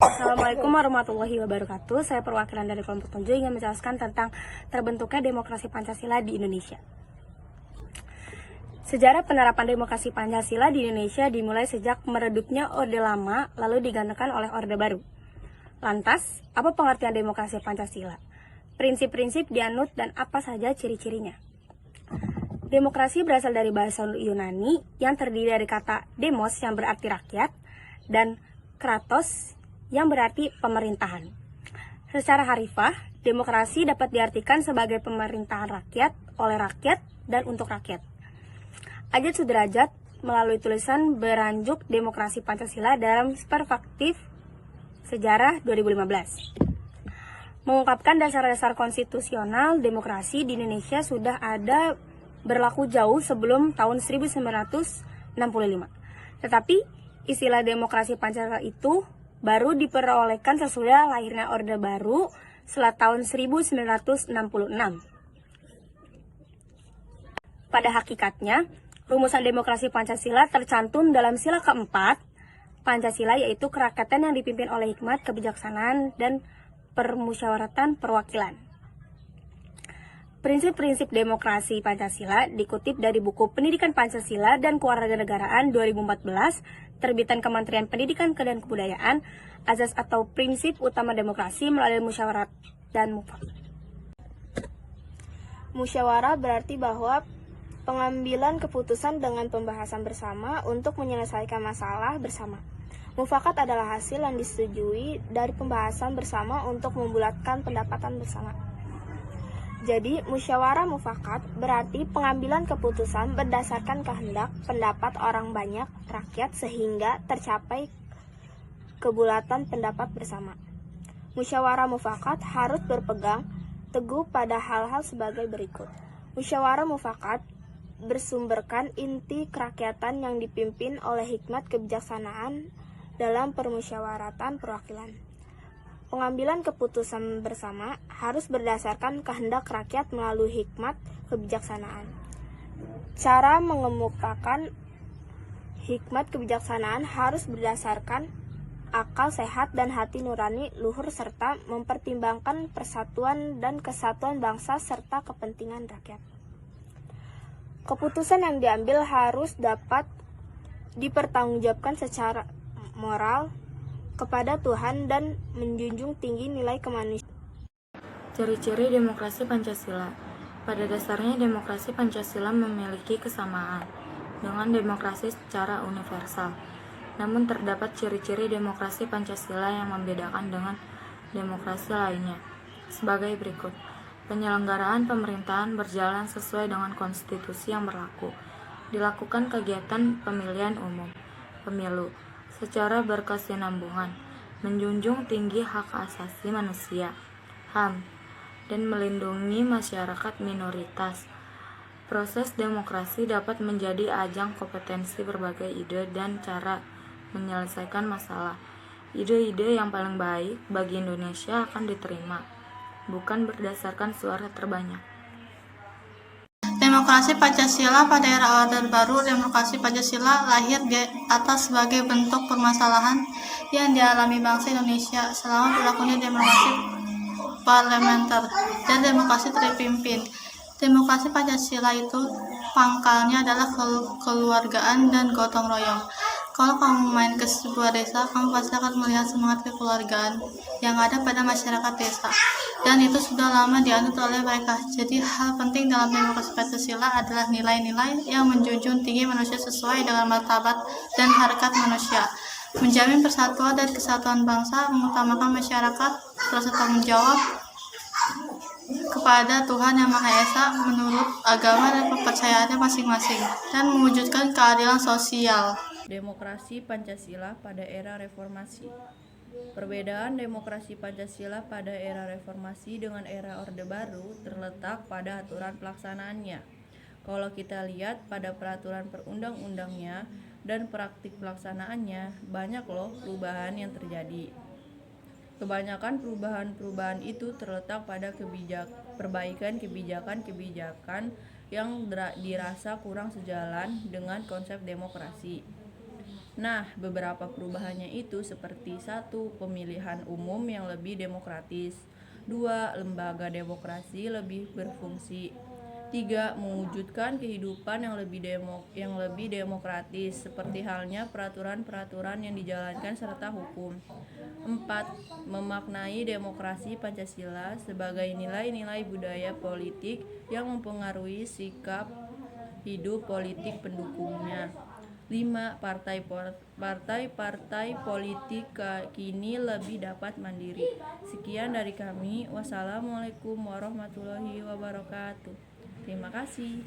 Assalamualaikum warahmatullahi wabarakatuh. Saya perwakilan dari kelompok 7 ingin menjelaskan tentang terbentuknya demokrasi Pancasila di Indonesia. Sejarah penerapan demokrasi Pancasila di Indonesia dimulai sejak meredupnya Orde Lama lalu digantikan oleh Orde Baru. Lantas, apa pengertian demokrasi Pancasila? Prinsip-prinsip dianut dan apa saja ciri-cirinya? Demokrasi berasal dari bahasa Yunani yang terdiri dari kata demos yang berarti rakyat dan kratos yang berarti pemerintahan. Secara harfiah, demokrasi dapat diartikan sebagai pemerintahan rakyat, oleh rakyat, dan untuk rakyat. Ajat Sudrajat melalui tulisan beranjuk Demokrasi Pancasila dalam Perspektif Sejarah 2015 mengungkapkan dasar-dasar konstitusional demokrasi di Indonesia sudah ada berlaku jauh sebelum tahun 1965. Tetapi istilah demokrasi Pancasila itu baru diperolehkan sesudah lahirnya Orde Baru setelah tahun 1966. Pada hakikatnya, rumusan demokrasi Pancasila tercantum dalam sila keempat Pancasila, yaitu kerakyatan yang dipimpin oleh hikmat, kebijaksanaan, dan permusyawaratan perwakilan. Prinsip-prinsip demokrasi Pancasila dikutip dari buku Pendidikan Pancasila dan Kewarganegaraan 2014, terbitan Kementerian Pendidikan dan Kebudayaan, azas atau prinsip utama demokrasi melalui musyawarah dan mufakat. Musyawarah berarti bahwa pengambilan keputusan dengan pembahasan bersama untuk menyelesaikan masalah bersama. Mufakat adalah hasil yang disetujui dari pembahasan bersama untuk membulatkan pendapatan bersama. Jadi, musyawarah mufakat berarti pengambilan keputusan berdasarkan kehendak pendapat orang banyak rakyat sehingga tercapai kebulatan pendapat bersama. Musyawarah mufakat harus berpegang teguh pada hal-hal sebagai berikut. Musyawarah mufakat bersumberkan inti kerakyatan yang dipimpin oleh hikmat kebijaksanaan dalam permusyawaratan perwakilan. Pengambilan keputusan bersama harus berdasarkan kehendak rakyat melalui hikmat kebijaksanaan. Cara mengemukakan hikmat kebijaksanaan harus berdasarkan akal sehat dan hati nurani luhur serta mempertimbangkan persatuan dan kesatuan bangsa serta kepentingan rakyat. Keputusan yang diambil harus dapat dipertanggungjawabkan secara moral kepada Tuhan dan menjunjung tinggi nilai kemanusiaan. Ciri-ciri demokrasi Pancasila. Pada dasarnya demokrasi Pancasila memiliki kesamaan dengan demokrasi secara universal. Namun terdapat ciri-ciri demokrasi Pancasila yang membedakan dengan demokrasi lainnya. Sebagai berikut. Penyelenggaraan pemerintahan berjalan sesuai dengan konstitusi yang berlaku. Dilakukan kegiatan pemilihan umum, pemilu, secara berkesinambungan, menjunjung tinggi hak asasi manusia, HAM, dan melindungi masyarakat minoritas. Proses demokrasi dapat menjadi ajang kompetensi berbagai ide dan cara menyelesaikan masalah. Ide-ide yang paling baik bagi Indonesia akan diterima, bukan berdasarkan suara terbanyak. Demokrasi Pancasila pada era Orde Baru. Demokrasi Pancasila lahir di atas sebagai bentuk permasalahan yang dialami bangsa Indonesia selama berlakunya demokrasi parlementer dan demokrasi terpimpin. Demokrasi Pancasila itu pangkalnya adalah kekeluargaan dan gotong royong. Kalau kamu main ke sebuah desa, kamu pasti akan melihat semangat kekeluargaan yang ada pada masyarakat desa. Dan itu sudah lama dianut oleh mereka. Jadi hal penting dalam demokrasi Pancasila adalah nilai-nilai yang menjunjung tinggi manusia sesuai dengan martabat dan harkat manusia. Menjamin persatuan dan kesatuan bangsa, mengutamakan masyarakat, rasa tanggung jawab kepada Tuhan Yang Maha Esa menurut agama dan kepercayaannya masing-masing, dan mewujudkan keadilan sosial. Demokrasi Pancasila pada era reformasi. Perbedaan demokrasi Pancasila pada era reformasi dengan era Orde Baru terletak pada aturan pelaksanaannya. Kalau kita lihat pada peraturan perundang-undangnya dan praktik pelaksanaannya, banyak loh perubahan yang terjadi. Kebanyakan perubahan-perubahan itu terletak pada perbaikan kebijakan-kebijakan yang dirasa kurang sejalan dengan konsep demokrasi. Nah, beberapa perubahannya itu seperti 1. Pemilihan umum yang lebih demokratis. 2. Lembaga demokrasi lebih berfungsi. 3. Mewujudkan kehidupan yang lebih demokratis, seperti halnya peraturan-peraturan yang dijalankan serta hukum. 4. Memaknai demokrasi Pancasila sebagai nilai-nilai budaya politik yang mempengaruhi sikap hidup politik pendukungnya. 5. Partai-partai politik kini lebih dapat mandiri. Sekian dari kami. Wassalamualaikum warahmatullahi wabarakatuh. Terima kasih.